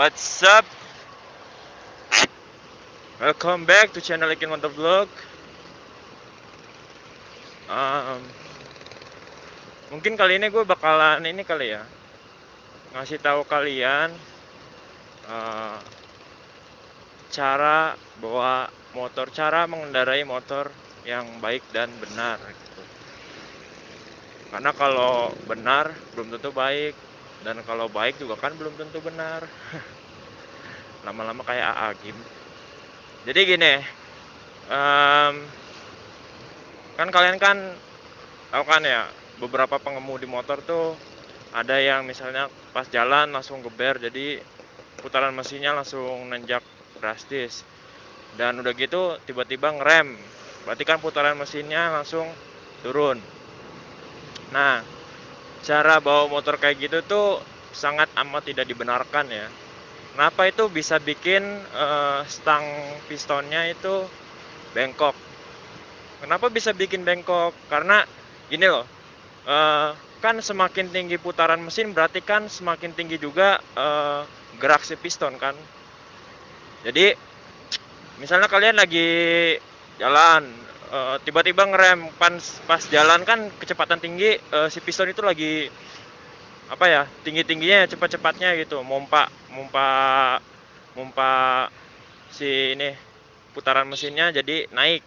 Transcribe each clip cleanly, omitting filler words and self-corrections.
What's up? Welcome back to channel Ikin Motovlog. Um, Mungkin kali ini gue bakalan ini kali ya, ngasih tahu kalian uh, cara bawa motor, cara mengendarai motor yang baik dan benar gitu. Karena kalau benar belum tentu baik, dan kalau baik juga kan belum tentu benar. Lama-lama kayak AA Gim. Jadi gini, um, kan kalian kan tahu kan ya, beberapa pengemudi motor tuh ada yang misalnya pas jalan langsung geber, jadi putaran mesinnya langsung nenjak drastis, dan udah gitu tiba-tiba ngerem, berarti kan putaran mesinnya langsung turun. Nah, cara bawa motor kayak gitu tuh sangat amat tidak dibenarkan ya. Kenapa? Itu bisa bikin stang pistonnya itu bengkok. Kenapa bisa bikin bengkok? Karena gini loh, kan semakin tinggi putaran mesin berarti kan semakin tinggi juga gerak si piston kan. Jadi misalnya kalian lagi jalan, tiba-tiba ngerem pas jalan kan kecepatan tinggi, si piston itu lagi apa ya, tinggi-tingginya cepat-cepatnya gitu, mompa mompa mompa si ini putaran mesinnya jadi naik.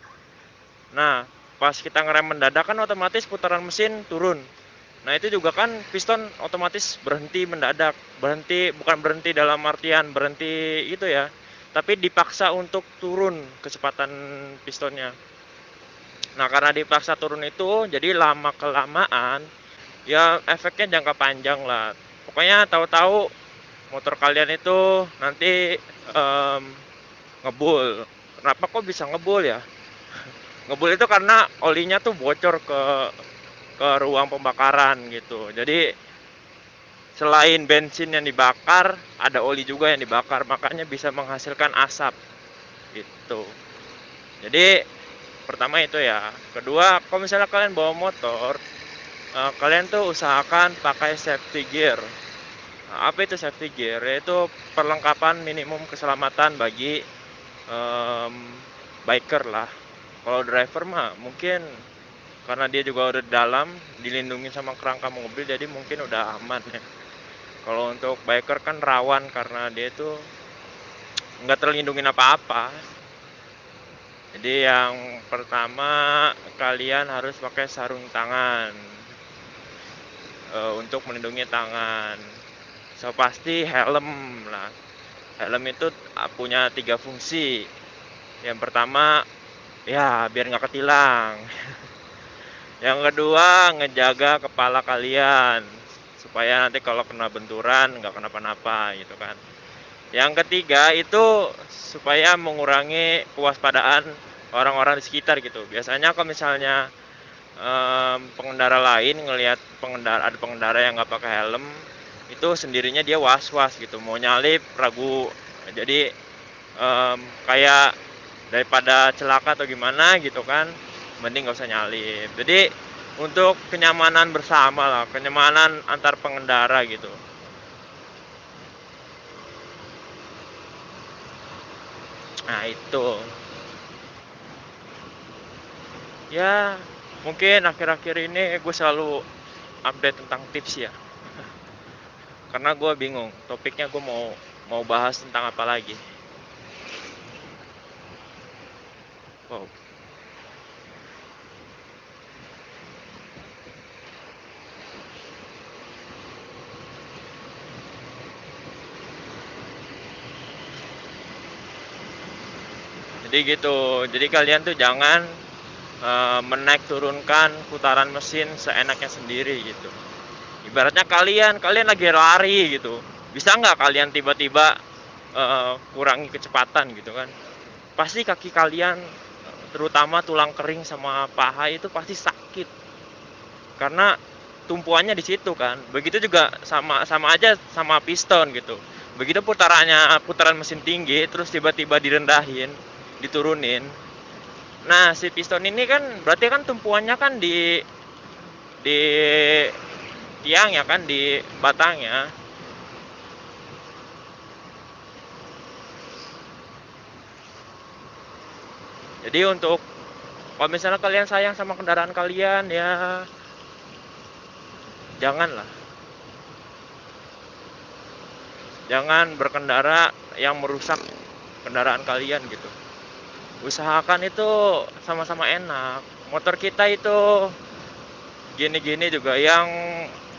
Nah, pas kita ngerem mendadak kan otomatis putaran mesin turun. Nah, itu juga kan piston otomatis berhenti mendadak. Berhenti bukan berhenti dalam artian berhenti itu ya, tapi dipaksa untuk turun kecepatan pistonnya. Nah, karena dipaksa turun itu jadi lama kelamaan ya efeknya jangka panjang lah. Pokoknya tahu-tahu motor kalian itu nanti ngebul. Kenapa kok bisa ngebul ya? Ngebul itu karena olinya tuh bocor ke ruang pembakaran gitu. Jadi selain bensin yang dibakar, ada oli juga yang dibakar, makanya bisa menghasilkan asap gitu. Jadi pertama itu ya. Kedua, kalau misalnya kalian bawa motor, kalian tuh usahakan pakai safety gear. Nah, apa itu safety gear? Yaitu perlengkapan minimum keselamatan bagi biker lah. Kalau driver mah mungkin karena dia juga udah dalam, dilindungi sama kerangka mobil, jadi mungkin udah aman ya. Kalau untuk biker kan rawan karena dia itu nggak terlindungin apa-apa. Jadi yang pertama kalian harus pakai sarung tangan untuk melindungi tangan. So pasti helm lah. Helm itu punya 3 fungsi. Yang pertama ya biar nggak ketilang. Yang kedua ngejaga kepala kalian supaya nanti kalau kena benturan nggak kenapa-napa gitu kan. Yang ketiga itu supaya mengurangi kewaspadaan orang-orang di sekitar gitu. Biasanya kalau misalnya pengendara lain ngelihat ada pengendara yang nggak pakai helm, itu sendirinya dia was-was gitu, mau nyalip ragu. Jadi kayak daripada celaka atau gimana gitu kan, mending nggak usah nyalip. Jadi untuk kenyamanan bersama lah, kenyamanan antar pengendara gitu. Nah itu ya, mungkin akhir-akhir ini gue selalu update tentang tips ya, karena gue bingung topiknya gue mau bahas tentang apa lagi. Wow. Jadi gitu, jadi kalian tuh jangan menaik turunkan putaran mesin seenaknya sendiri gitu. Ibaratnya kalian lagi lari gitu, bisa nggak kalian tiba-tiba kurangi kecepatan gitu kan? Pasti kaki kalian, terutama tulang kering sama paha itu pasti sakit karena tumpuannya di situ kan. Begitu juga sama aja sama piston gitu. Begitu putaran mesin tinggi terus tiba-tiba direndahin, diturunin. Nah, si piston ini kan berarti kan tumpuannya kan di tiang ya kan, di batangnya. Jadi untuk kalau misalnya kalian sayang sama kendaraan kalian, ya jangan berkendara yang merusak kendaraan kalian gitu. Usahakan itu sama-sama enak. Motor kita itu gini-gini juga yang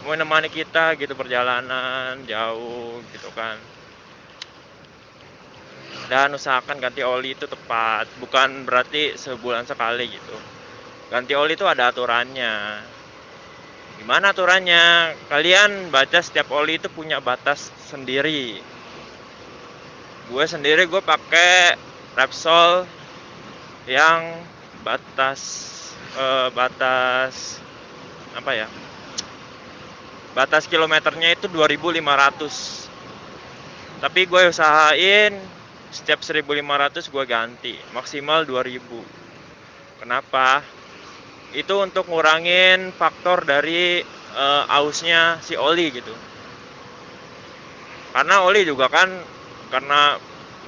menemani kita gitu, perjalanan jauh gitu kan. Dan usahakan ganti oli itu tepat, bukan berarti sebulan sekali gitu. Ganti oli itu ada aturannya. Gimana aturannya? Kalian baca, setiap oli itu punya batas sendiri. Gue pakai Repsol yang batas batas apa ya? Batas kilometernya itu 2.500. Tapi gue usahain setiap 1.500 gue ganti, maksimal 2.000. Kenapa? Itu untuk ngurangin faktor dari ausnya si oli gitu. Karena oli juga kan, karena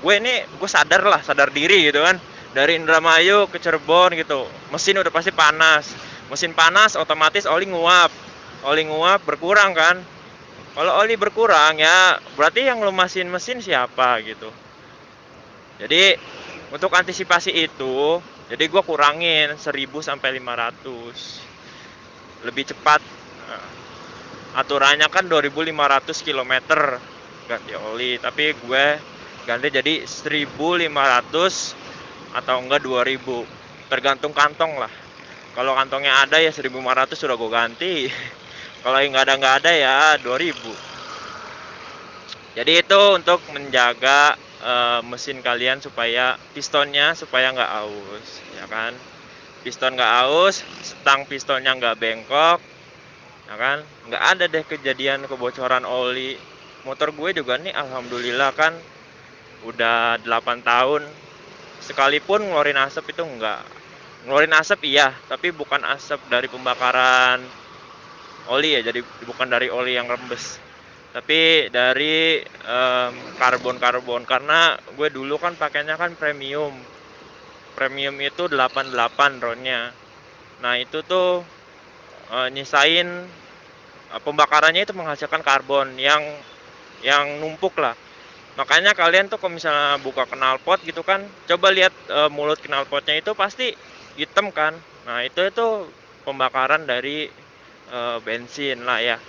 gue sadar diri gitu kan, dari Indramayu ke Cirebon gitu, mesin udah pasti panas. Mesin panas otomatis oli nguap berkurang kan. Kalau oli berkurang ya berarti yang lumasin mesin siapa gitu. Jadi untuk antisipasi itu, jadi gue kurangin 1.000 sampai 500 lebih cepat. Aturannya kan 2.500 km ganti oli, tapi gue ganti jadi 1.500 atau enggak 2.000, tergantung kantong lah. Kalau kantongnya ada ya 1.500 sudah gue ganti. Kalau yang nggak ada ya 2.000. Jadi itu untuk menjaga mesin kalian supaya pistonnya supaya nggak aus, ya kan? Piston nggak aus, stang pistonnya nggak bengkok, ya kan? Nggak ada deh kejadian kebocoran oli. Motor gue juga nih alhamdulillah kan udah 8 tahun, sekalipun ngeluarin asap itu enggak. Ngeluarin asap iya, tapi bukan asap dari pembakaran oli ya, jadi bukan dari oli yang rembes, tapi dari karbon karena gue dulu kan pakainya kan premium itu 88 ronnya. Nah itu tuh nyisain pembakarannya itu menghasilkan karbon yang numpuk lah. Makanya kalian tuh kalau misalnya buka knalpot gitu kan, coba lihat mulut knalpotnya itu pasti hitam kan. Nah itu pembakaran dari bensin lah ya.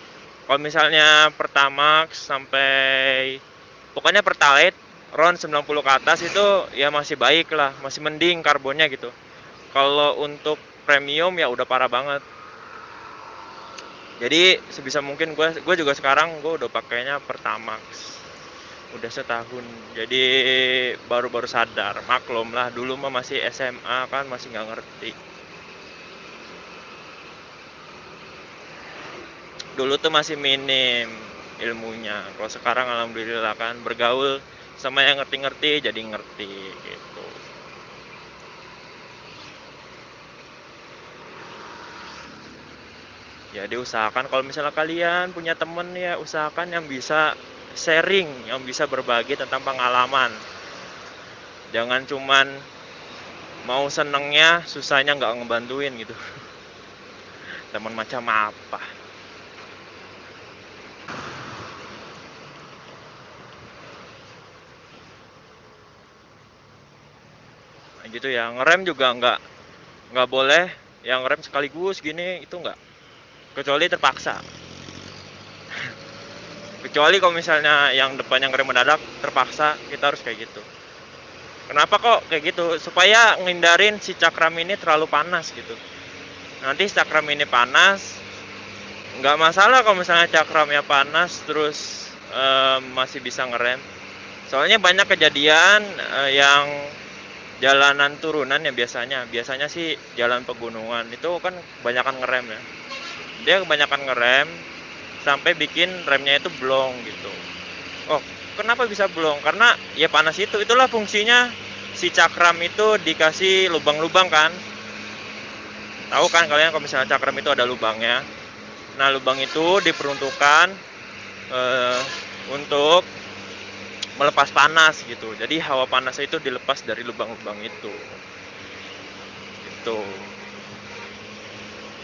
Kalau misalnya Pertamax sampai pokoknya Pertalite RON 90 ke atas itu ya masih baik lah, masih mending karbonnya gitu. Kalau untuk premium ya udah parah banget. Jadi sebisa mungkin gue juga sekarang gue udah pakainya Pertamax. Udah setahun. Jadi baru-baru sadar. Maklum lah, dulu mah masih SMA kan, masih nggak ngerti. Dulu tuh masih minim ilmunya. Kalau sekarang alhamdulillah kan bergaul sama yang ngerti-ngerti jadi ngerti gitu. Jadi usahakan kalau misalnya kalian punya temen ya, usahakan yang bisa sharing, yang bisa berbagi tentang pengalaman. Jangan cuman mau senengnya, susahnya nggak ngebantuin gitu. Teman macam apa? Nah, gitu ya. Ngerem juga nggak boleh yang ngerem sekaligus gini, itu nggak. Kecuali terpaksa. Kecuali kalau misalnya yang depannya ngerem mendadak terpaksa, kita harus kayak gitu. Kenapa kok kayak gitu? Supaya ngindarin si cakram ini terlalu panas gitu. Nanti cakram ini panas, nggak masalah kalau misalnya cakramnya panas terus masih bisa ngerem. Soalnya banyak kejadian yang jalanan turunan ya, biasanya sih jalan pegunungan itu kan kebanyakan ngerem ya. Dia kebanyakan ngerem sampai bikin remnya itu blong gitu. Oh, kenapa bisa blong? Karena ya panas itu. Itulah fungsinya si cakram itu dikasih lubang-lubang kan. Tahu kan kalian kalau misalnya cakram itu ada lubangnya. Nah, lubang itu diperuntukkan untuk melepas panas gitu. Jadi hawa panas itu dilepas dari lubang-lubang itu. gitu.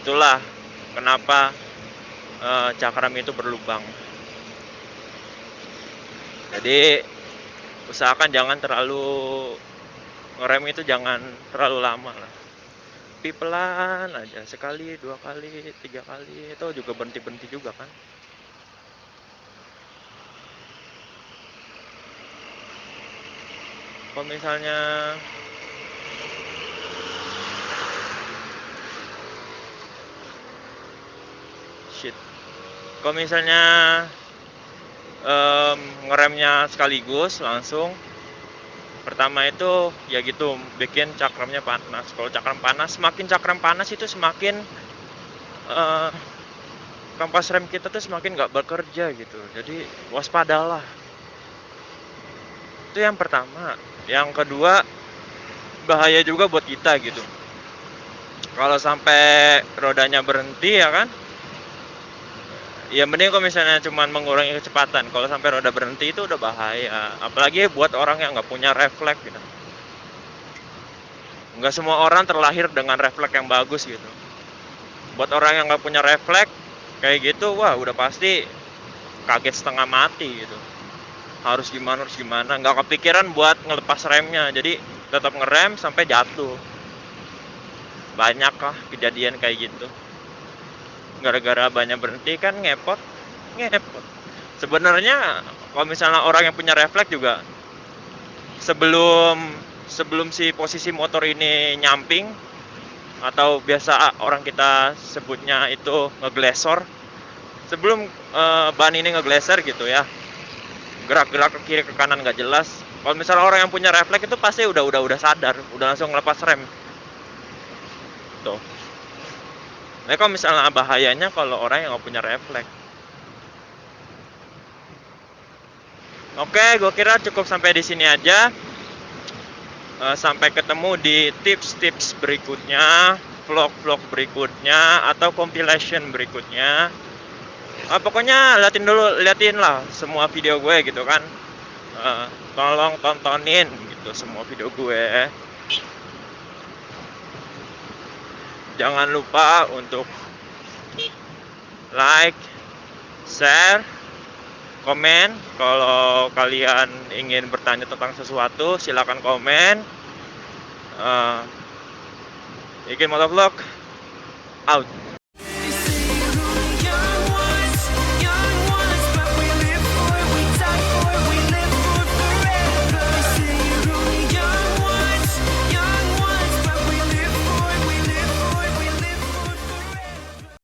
Itulah kenapa cakram itu berlubang. Jadi usahakan jangan terlalu ngerem, itu jangan terlalu lama lah. Tapi pelan aja, sekali, 2 kali, 3 kali, itu juga berhenti juga kan. Kalau misalnya kalau misalnya ngeremnya sekaligus langsung, pertama itu ya gitu, bikin cakramnya panas. Kalau cakram panas, semakin cakram panas itu semakin kampas rem kita tuh semakin nggak bekerja gitu. Jadi waspadalah. Itu yang pertama. Yang kedua, bahaya juga buat kita gitu. Kalau sampai rodanya berhenti ya kan, ya mending kalau misalnya cuman mengurangi kecepatan. Kalau sampai roda berhenti itu udah bahaya. Apalagi buat orang yang nggak punya refleks gitu. Nggak semua orang terlahir dengan refleks yang bagus gitu. Buat orang yang nggak punya refleks kayak gitu, wah udah pasti kaget setengah mati gitu. Harus gimana, nggak kepikiran buat ngelepas remnya, jadi tetap ngerem sampai jatuh. Banyak lah kejadian kayak gitu, gara-gara banyak berhenti kan ngepot. Sebenarnya kalau misalnya orang yang punya refleks juga, sebelum si posisi motor ini nyamping, atau biasa orang kita sebutnya itu ngeglesor, sebelum ban ini ngegleser gitu ya, gerak-gerak ke kiri ke kanan nggak jelas. Kalau misalnya orang yang punya refleks itu pasti udah sadar, udah langsung ngelepas rem. Tuh. Nah, kalau misalnya bahayanya kalau orang yang nggak punya refleks. Oke, gue kira cukup sampai di sini aja. Sampai ketemu di tips-tips berikutnya, vlog-vlog berikutnya, atau compilation berikutnya. Pokoknya liatin lah semua video gue gitu kan. Tolong tontonin gitu semua video gue. Jangan lupa untuk like, share, komen. Kalau kalian ingin bertanya tentang sesuatu, silakan komen. Bikin motovlog out.